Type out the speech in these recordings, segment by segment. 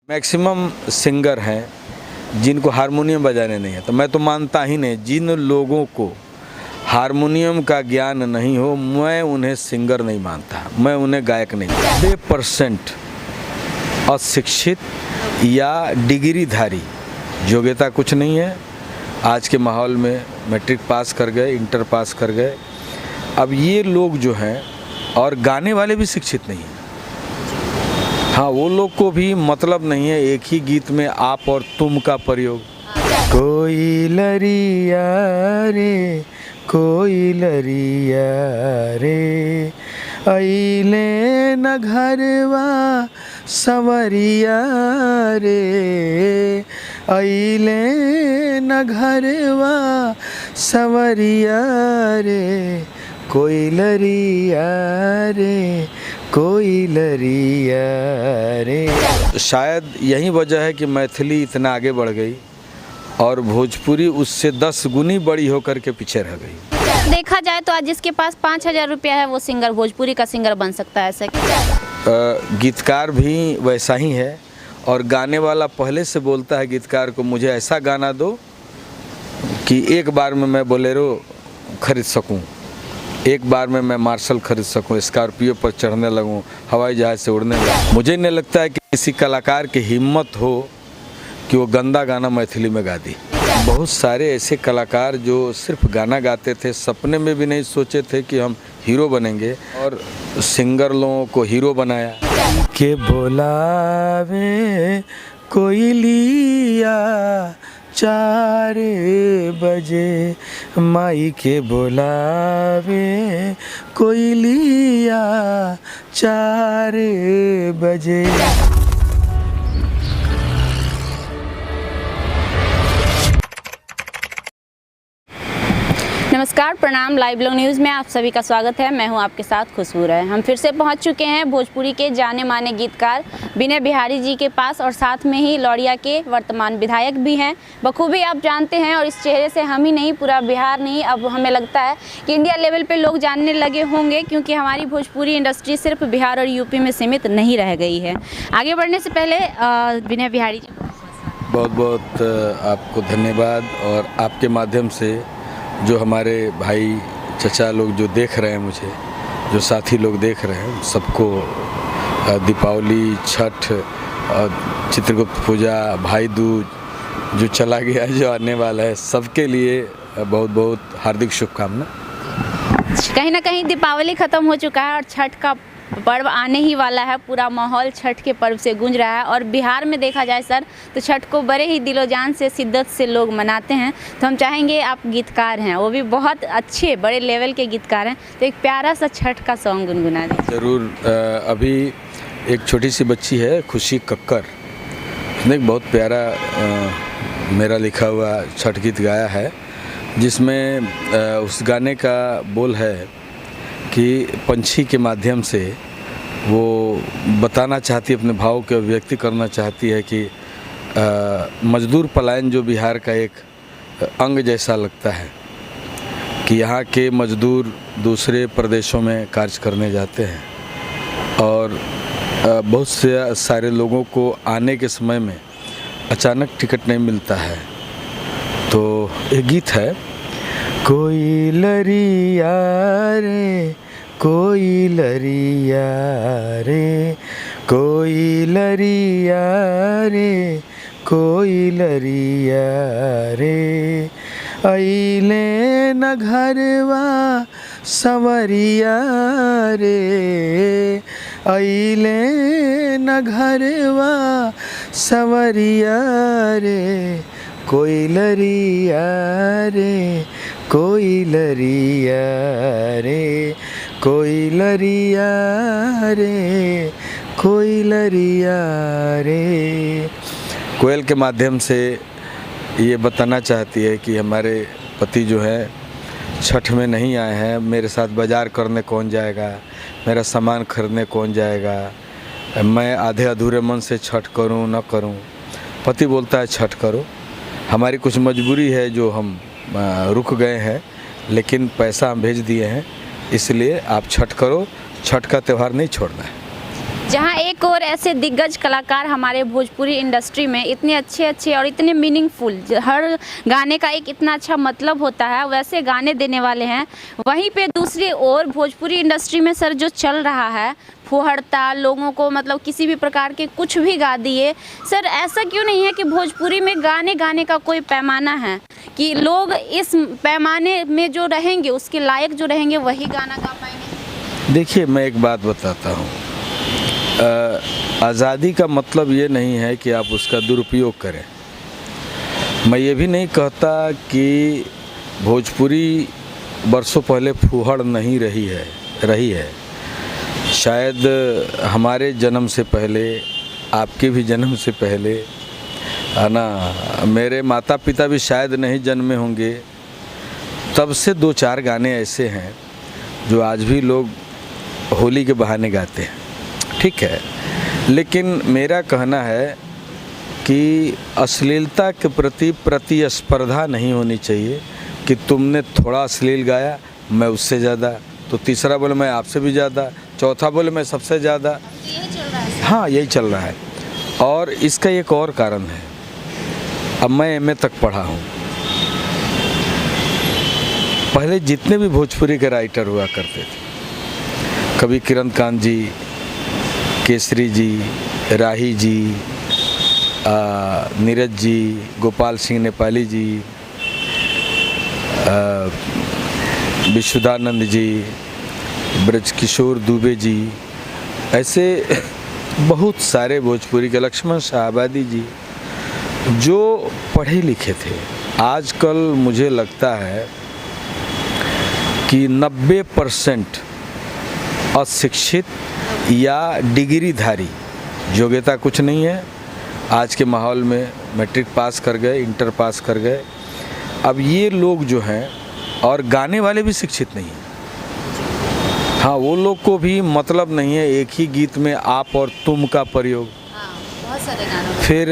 Maximum singer हैं जिनको harmonium बजाने नहीं है, तो मैं तो मानता ही नहीं। जिन लोगों को हारमोनियम का ज्ञान नहीं हो, मैं उन्हें सिंगर नहीं मानता, मैं उन्हें गायक नहीं मानता। 90% अशिक्षित या डिग्रीधारी, योग्यता कुछ नहीं है। आज के माहौल में मैट्रिक पास कर गए, इंटर पास कर गए, अब ये लोग जो हैं, और गाने वाले भी शिक्षित नहीं हैं। हाँ, वो लोग को भी मतलब नहीं है एक ही गीत में आप और तुम का प्रयोग। कोई लरिया रे, कोई लरिया रे, अइले न घरवा संवरिया रे, अइले न घरवा संवरिया रे, कोई लरिया रे, कोई लरिया रे। शायद यही वजह है कि मैथिली इतना आगे बढ़ गई और भोजपुरी उससे 10 गुनी बड़ी होकर के पीछे रह गई। देखा जाए तो आज जिसके पास 5,000 रुपया है वो सिंगर, भोजपुरी का सिंगर बन सकता है, ऐसा क्या? गीतकार भी वैसा ही है, और गाने वाला पहले से बोलता है गीतकार को, मुझे ऐसा गाना दो कि एक बार में मैं बोलेरो खरीद सकूं, एक बार में मैं मार्शल खरीद सकूं, स्कॉर्पियो पर चढ़ने लगूं, हवाई जहाज से उड़ने लगूं। मुझे नहीं लगता है कि किसी कलाकार की हिम्मत हो कि वो गंदा गाना मैथिली में गा दी। बहुत सारे ऐसे कलाकार जो सिर्फ गाना गाते थे, सपने में भी नहीं सोचे थे कि हम हीरो बनेंगे, और सिंगर लोगों को हीरो बनाया। के बोलावे कोई लिया 4 बजे, माई के बोलावे कोई लिया 4 बजे। नमस्कार, प्रणाम। लाइव ब्लॉग न्यूज़ में आप सभी का स्वागत है। मैं हूं आपके साथ खुशबू राय। हम फिर से पहुंच चुके हैं भोजपुरी के जाने माने गीतकार विनय बिहारी जी के पास, और साथ में ही लौरिया के वर्तमान विधायक भी हैं। बखूबी आप जानते हैं, और इस चेहरे से हम ही नहीं, पूरा बिहार नहीं, अब हमें लगता है कि इंडिया लेवल पे लोग जानने लगे होंगे, क्योंकि हमारी भोजपुरी इंडस्ट्री सिर्फ बिहार और यूपी में सीमित नहीं रह गई है। आगे बढ़ने से पहले विनय बिहारी जी, बहुत बहुत आपको धन्यवाद, और आपके माध्यम से जो हमारे भाई चचा लोग जो देख रहे हैं, मुझे जो साथी लोग देख रहे हैं, सबको दीपावली, छठ, चित्रगुप्त पूजा, भाई दूज जो चला गया, जो आने वाला है, सबके लिए बहुत बहुत हार्दिक शुभकामना। कहीं ना कहीं दीपावली ख़त्म हो चुका है और छठ का पर्व आने ही वाला है। पूरा माहौल छठ के पर्व से गूंज रहा है, और बिहार में देखा जाए सर तो छठ को बड़े ही दिलोजान से, शिद्दत से लोग मनाते हैं। तो हम चाहेंगे, आप गीतकार हैं, वो भी बहुत अच्छे बड़े लेवल के गीतकार हैं, तो एक प्यारा सा छठ का सॉन्ग गुनगुना दें। ज़रूर। अभी एक छोटी सी बच्ची है, खुशी कक्कर, उसने एक बहुत प्यारा मेरा लिखा हुआ छठ गीत गाया है, जिसमें उस गाने का बोल है कि पंछी के माध्यम से वो बताना चाहती है, अपने भाव के अभिव्यक्ति करना चाहती है कि मजदूर पलायन जो बिहार का एक अंग जैसा लगता है, कि यहाँ के मजदूर दूसरे प्रदेशों में कार्य करने जाते हैं, और बहुत से सारे लोगों को आने के समय में अचानक टिकट नहीं मिलता है। तो एक गीत है, कोई लरिया रे, कोई लरिया रे, कोई लरिया रे, कोई लरिया रे, अइले न घरवा संवरिया रे, अइले न घरवा संवरिया रे, कोई लरिया रे, कोई लरिया रे, कोई लरिया रे, कोई लरिया रे। कोयल के माध्यम से ये बताना चाहती है कि हमारे पति जो है छठ में नहीं आए हैं, मेरे साथ बाज़ार करने कौन जाएगा, मेरा सामान खरीदने कौन जाएगा, मैं आधे अधूरे मन से छठ करूं न करूं। पति बोलता है छठ करो, हमारी कुछ मजबूरी है जो हम रुक गए हैं, लेकिन पैसा हम भेज दिए हैं, इसलिए आप छठ करो, छठ का त्यौहार नहीं छोड़ना है। जहां एक और ऐसे दिग्गज कलाकार हमारे भोजपुरी इंडस्ट्री में इतने अच्छे और इतने मीनिंगफुल, हर गाने का एक इतना अच्छा मतलब होता है, वैसे गाने देने वाले हैं। वहीं पे दूसरी ओर भोजपुरी इंडस्ट्री में सर जो चल रहा है फुहड़ता, लोगों को मतलब किसी भी प्रकार के कुछ भी गा दिए। सर ऐसा क्यों नहीं है कि भोजपुरी में गाने का कोई पैमाना है कि लोग इस पैमाने में जो रहेंगे, उसके लायक जो रहेंगे, वही गाना गा पाएंगे? देखिए, मैं एक बात बताता हूँ। आज़ादी का मतलब ये नहीं है कि आप उसका दुरुपयोग करें। मैं ये भी नहीं कहता कि भोजपुरी बरसों पहले फूहड़ नहीं रही है। शायद हमारे जन्म से पहले, आपके भी जन्म से पहले, है ना, मेरे माता पिता भी शायद नहीं जन्मे होंगे, तब से 2-4 गाने ऐसे हैं जो आज भी लोग होली के बहाने गाते हैं। ठीक है, लेकिन मेरा कहना है कि अश्लीलता के प्रति प्रतिस्पर्धा नहीं होनी चाहिए कि तुमने थोड़ा अश्लील गाया, मैं उससे ज़्यादा, तो तीसरा बोले मैं आपसे भी ज़्यादा, चौथा बोले मैं सबसे ज़्यादा। यही चल रहा है। हाँ, यही चल रहा है। और इसका एक और कारण है। अब मैं एमए तक पढ़ा हूँ। पहले जितने भी भोजपुरी के राइटर हुआ करते थे, कभी किरणकांत जी, केसरी जी, राही जी, नीरज जी, गोपाल सिंह नेपाली जी, विशुद्धानंद जी, ब्रजकिशोर दुबे जी, ऐसे बहुत सारे भोजपुरी के, लक्ष्मण शाहबादी जी, जो पढ़े लिखे थे। आजकल मुझे लगता है कि 90% अशिक्षित या डिग्रीधारी, योग्यता कुछ नहीं है। आज के माहौल में मैट्रिक पास कर गए, इंटर पास कर गए। अब ये लोग जो हैं, और गाने वाले भी शिक्षित नहीं हैं। हाँ, वो लोग को भी मतलब नहीं है एक ही गीत में आप और तुम का प्रयोग। बहुत सारे गानों में। फिर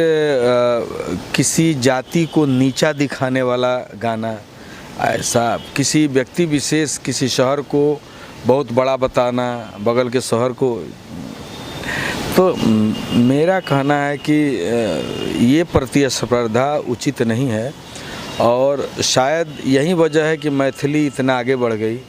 किसी जाति को नीचा दिखाने वाला गाना, ऐसा किसी व्यक्ति विशेष, किसी शहर को बहुत बड़ा बताना, बगल के शहर को। तो मेरा कहना है कि ये प्रतिस्पर्धा उचित नहीं है, और शायद यही वजह है कि मैथिली इतना आगे बढ़ गई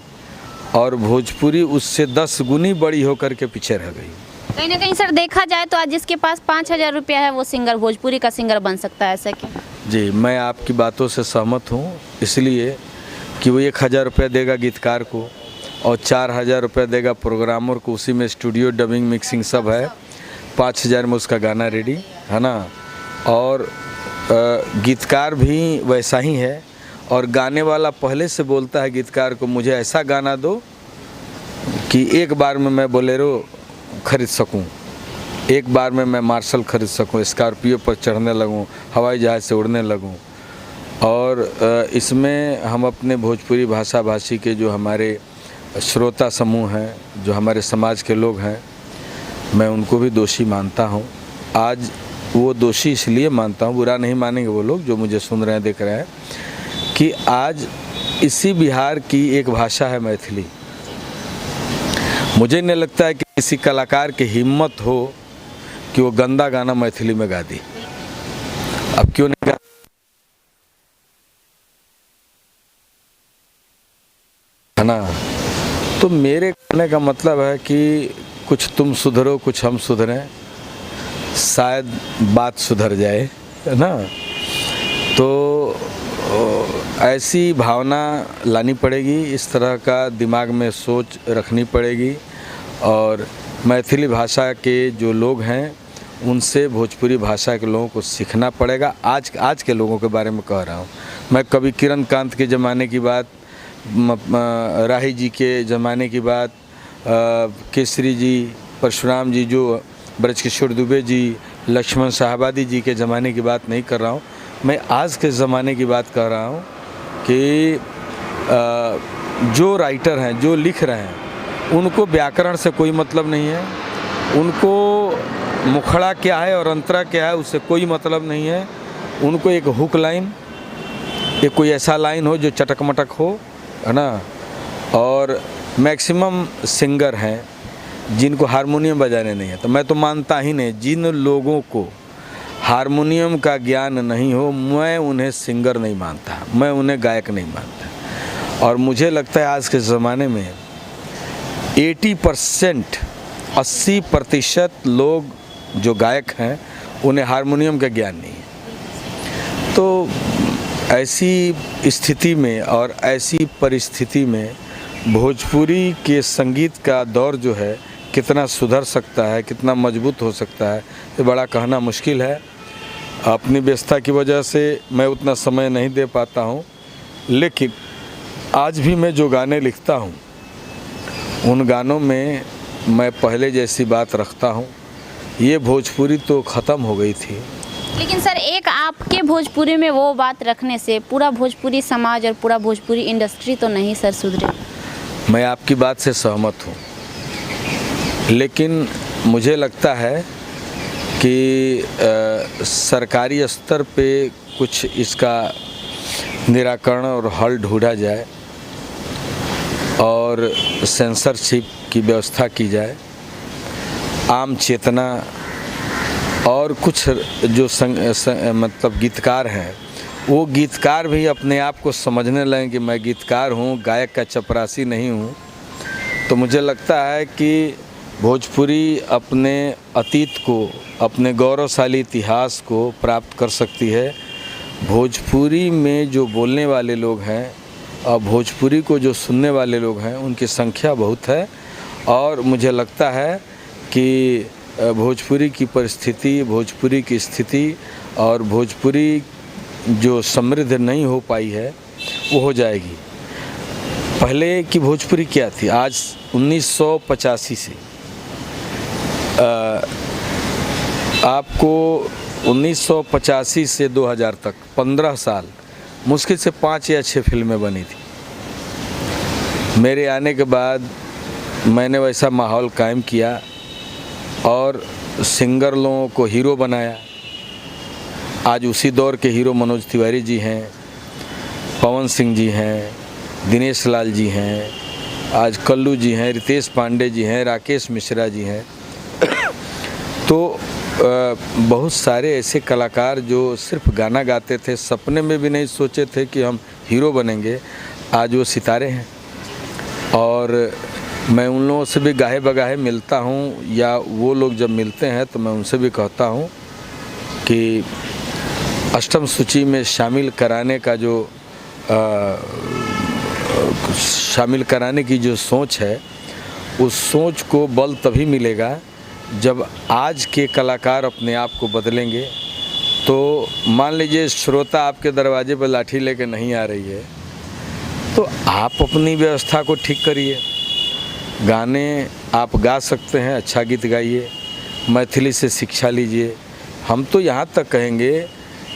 और भोजपुरी उससे 10 गुनी बड़ी होकर के पीछे रह गई। कहीं ना कहीं सर देखा जाए तो आज जिसके पास 5,000 रुपया है वो सिंगर, भोजपुरी का सिंगर बन सकता है, ऐसा क्यों? जी, मैं आपकी बातों से सहमत हूँ, इसलिए कि वो 1,000 रुपया देगा गीतकार को और 4,000 रुपया देगा प्रोग्रामर को। उसी में स्टूडियो, डबिंग, मिक्सिंग सब है। 5,000 में उसका गाना रेडी है ना। और गीतकार भी वैसा ही है, और गाने वाला पहले से बोलता है गीतकार को, मुझे ऐसा गाना दो कि एक बार में मैं बोलेरो खरीद सकूं, एक बार में मैं मार्शल खरीद सकूं, स्कॉर्पियो पर चढ़ने लगूं, हवाई जहाज़ से उड़ने लगूं। और इसमें हम अपने भोजपुरी भाषा भाषी के जो हमारे श्रोता समूह हैं, जो हमारे समाज के लोग हैं, मैं उनको भी दोषी मानता हूं। आज वो दोषी इसलिए मानता हूं, बुरा नहीं मानेंगे वो लोग जो मुझे सुन रहे हैं, देख रहे हैं, कि आज इसी बिहार की एक भाषा है मैथिली। मुझे नहीं लगता है कि किसी कलाकार की हिम्मत हो कि वो गंदा गाना मैथिली में गा दी। अब क्यों नहीं गा, है ना। तो मेरे कहने का मतलब है कि कुछ तुम सुधरो, कुछ हम सुधरें, शायद बात सुधर जाए, है ना। तो ऐसी भावना लानी पड़ेगी, इस तरह का दिमाग में सोच रखनी पड़ेगी, और मैथिली भाषा के जो लोग हैं उनसे भोजपुरी भाषा के लोगों को सीखना पड़ेगा। आज के लोगों के बारे में कह रहा हूँ मैं। कभी किरणकांत के ज़माने की बात, राही जी के ज़माने की बात, केसरी जी, परशुराम जी, जो ब्रजकिशोर दुबे जी, लक्ष्मण शाहबादी जी के ज़माने की बात नहीं कर रहा हूँ। मैं आज के ज़माने की बात कर रहा हूँ कि जो राइटर हैं, जो लिख रहे हैं, उनको व्याकरण से कोई मतलब नहीं है, उनको मुखड़ा क्या है और अंतरा क्या है उससे कोई मतलब नहीं है। उनको एक हुक लाइन, एक कोई ऐसा लाइन हो जो चटक मटक हो, है ना। और मैक्सिमम सिंगर हैं जिनको हारमोनियम बजाने नहीं है, तो मैं तो मानता ही नहीं। जिन लोगों को हारमोनियम का ज्ञान नहीं हो, मैं उन्हें सिंगर नहीं मानता, मैं उन्हें गायक नहीं मानता। और मुझे लगता है आज के ज़माने में 80% लोग जो गायक हैं उन्हें हारमोनियम का ज्ञान नहीं है। तो ऐसी स्थिति में और ऐसी परिस्थिति में भोजपुरी के संगीत का दौर जो है कितना सुधर सकता है, कितना मजबूत हो सकता है, ये बड़ा कहना मुश्किल है। अपनी व्यस्तता की वजह से मैं उतना समय नहीं दे पाता हूँ, लेकिन आज भी मैं जो गाने लिखता हूँ उन गानों में मैं पहले जैसी बात रखता हूँ। ये भोजपुरी तो ख़त्म हो गई थी। लेकिन सर, एक आपके भोजपुरी में वो बात रखने से पूरा भोजपुरी समाज और पूरा भोजपुरी इंडस्ट्री तो नहीं सर सुधरे। मैं आपकी बात से सहमत हूँ, लेकिन मुझे लगता है कि सरकारी स्तर पे कुछ इसका निराकरण और हल ढूंढा जाए और सेंसरशिप की व्यवस्था की जाए। आम चेतना और कुछ जो मतलब गीतकार हैं, वो गीतकार भी अपने आप को समझने लगें कि मैं गीतकार हूँ, गायक का चपरासी नहीं हूँ। तो मुझे लगता है कि भोजपुरी अपने अतीत को, अपने गौरवशाली इतिहास को प्राप्त कर सकती है। भोजपुरी में जो बोलने वाले लोग हैं और भोजपुरी को जो सुनने वाले लोग हैं, उनकी संख्या बहुत है। और मुझे लगता है कि भोजपुरी की परिस्थिति, भोजपुरी की स्थिति और भोजपुरी जो समृद्ध नहीं हो पाई है वो हो जाएगी। पहले की भोजपुरी क्या थी? आज 1985 से आपको 1985 से 2000 तक 15 साल मुश्किल से 5 या 6 फिल्में बनी थी। मेरे आने के बाद मैंने वैसा माहौल कायम किया और सिंगर लोगों को हीरो बनाया। आज उसी दौर के हीरो मनोज तिवारी जी हैं, पवन सिंह जी हैं, दिनेश लाल जी हैं, आज कल्लू जी हैं, रितेश पांडे जी हैं, राकेश मिश्रा जी हैं। तो बहुत सारे ऐसे कलाकार जो सिर्फ गाना गाते थे, सपने में भी नहीं सोचे थे कि हम हीरो बनेंगे, आज वो सितारे हैं। और मैं उन लोगों से भी गाहे बगाहे मिलता हूँ, या वो लोग जब मिलते हैं तो मैं उनसे भी कहता हूँ कि अष्टम सूची में शामिल कराने का जो शामिल कराने की जो सोच है, उस सोच को बल तभी मिलेगा जब आज के कलाकार अपने आप को बदलेंगे। तो मान लीजिए श्रोता आपके दरवाजे पर लाठी लेकर नहीं आ रही है, तो आप अपनी व्यवस्था को ठीक करिए। गाने आप गा सकते हैं, अच्छा गीत गाइए, मैथिली से शिक्षा लीजिए। हम तो यहाँ तक कहेंगे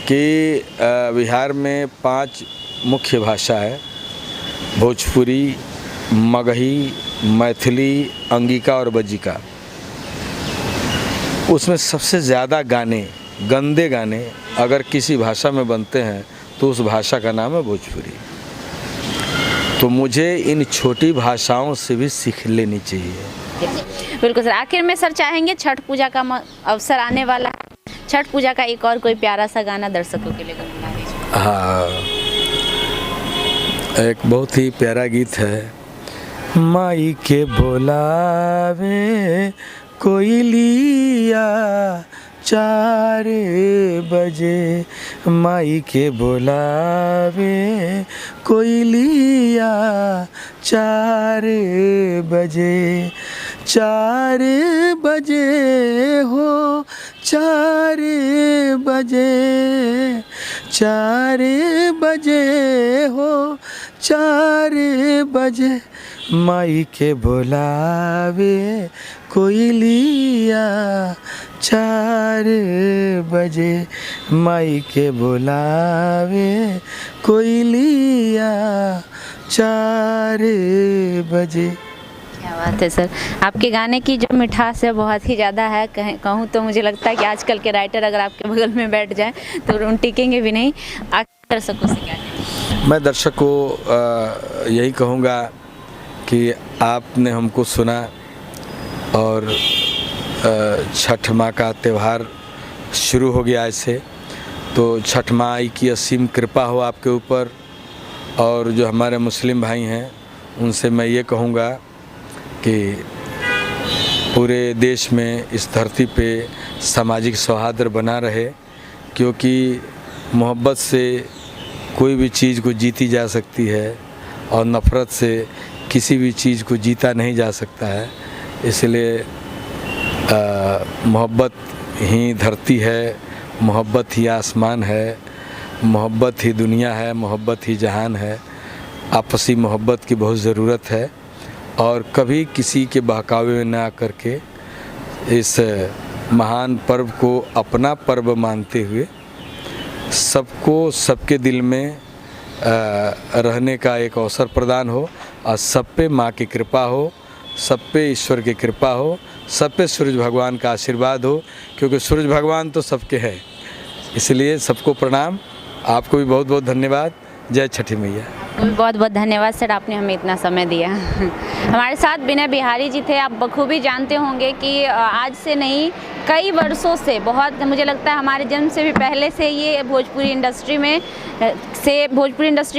कि बिहार में 5 मुख्य भाषा है: भोजपुरी, मगही, मैथिली, अंगिका और बज्जिका। उसमें सबसे ज़्यादा गाने, गंदे गाने अगर किसी भाषा में बनते हैं तो उस भाषा का नाम है भोजपुरी। तो मुझे इन छोटी भाषाओं से भी सीख लेनी चाहिए। बिल्कुल सर। आखिर में सर चाहेंगे, छठ पूजा का अवसर आने वाला है, छठ पूजा का एक और कोई प्यारा सा गाना दर्शकों के लिए गुनगुना दीजिए। हाँ, एक बहुत ही प्यारा गीत है। माई के बोलावे कोयलिया 4 बजे, माई के बोलावे कोयलिया 4 बजे, 4 बजे हो 4 बजे, 4 बजे हो 4 बजे, माई के बोलावे कोयलिया 4 बजे, माई के बोलावे कोयलिया 4 बजे। क्या बात है सर, आपके गाने की जो मिठास है बहुत ही ज़्यादा है। कहूँ तो मुझे लगता है कि आजकल के राइटर अगर आपके बगल में बैठ जाएं तो उन टिकेंगे भी नहीं। दर्शकों से क्या कहें? मैं दर्शक को यही कहूँगा कि आपने हमको सुना और छठ माँ का त्यौहार शुरू हो गया ऐसे। तो छठ माई की असीम कृपा हो आपके ऊपर। और जो हमारे मुस्लिम भाई हैं उनसे मैं ये कहूँगा कि पूरे देश में इस धरती पे सामाजिक सौहार्द बना रहे, क्योंकि मोहब्बत से कोई भी चीज़ को जीती जा सकती है और नफ़रत से किसी भी चीज़ को जीता नहीं जा सकता है। इसलिए मोहब्बत ही धरती है, मोहब्बत ही आसमान है, मोहब्बत ही दुनिया है, मोहब्बत ही जहान है। आपसी मोहब्बत की बहुत ज़रूरत है और कभी किसी के बहकावे में ना आकर के इस महान पर्व को अपना पर्व मानते हुए सबको सबके दिल में रहने का एक अवसर प्रदान हो और सब पे माँ की कृपा हो, सब पे ईश्वर की कृपा हो, सब पे सूरज भगवान का आशीर्वाद हो, क्योंकि सूरज भगवान तो सबके हैं। इसलिए सबको प्रणाम। आपको भी बहुत बहुत धन्यवाद। जय छठी मैया। बहुत बहुत धन्यवाद सर, आपने हमें इतना समय दिया। हमारे साथ विनय बिहारी जी थे। आप बखूबी जानते होंगे कि आज से नहीं, कई वर्षों से, बहुत मुझे लगता है हमारे जन्म से भी पहले से ये भोजपुरी इंडस्ट्री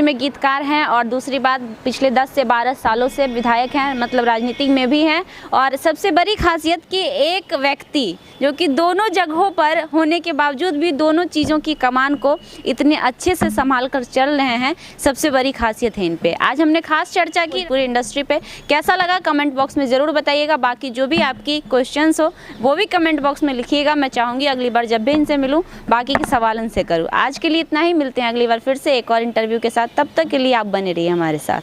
में गीतकार हैं। और दूसरी बात, पिछले 10 से 12 सालों से विधायक हैं, मतलब राजनीति में भी हैं। और सबसे बड़ी खासियत कि एक व्यक्ति जो कि दोनों जगहों पर होने के बावजूद भी दोनों चीज़ों की कमान को इतने अच्छे से संभाल कर चल रहे हैं, सबसे बड़ी खासियत है इन पे। आज हमने खास चर्चा की पूरी इंडस्ट्री पे। कैसा लगा कमेंट बॉक्स में ज़रूर बताइएगा। बाकी जो भी आपकी क्वेश्चंस हो वो भी कमेंट बॉक्स में लिखिएगा। मैं चाहूँगी अगली बार जब भी इनसे मिलूँ बाकी के सवाल इनसे करूँ। आज के लिए इतना ही, मिलते हैं अगली बार फिर से एक और इंटरव्यू के साथ। तब तक के लिए आप बने रहिए हमारे साथ।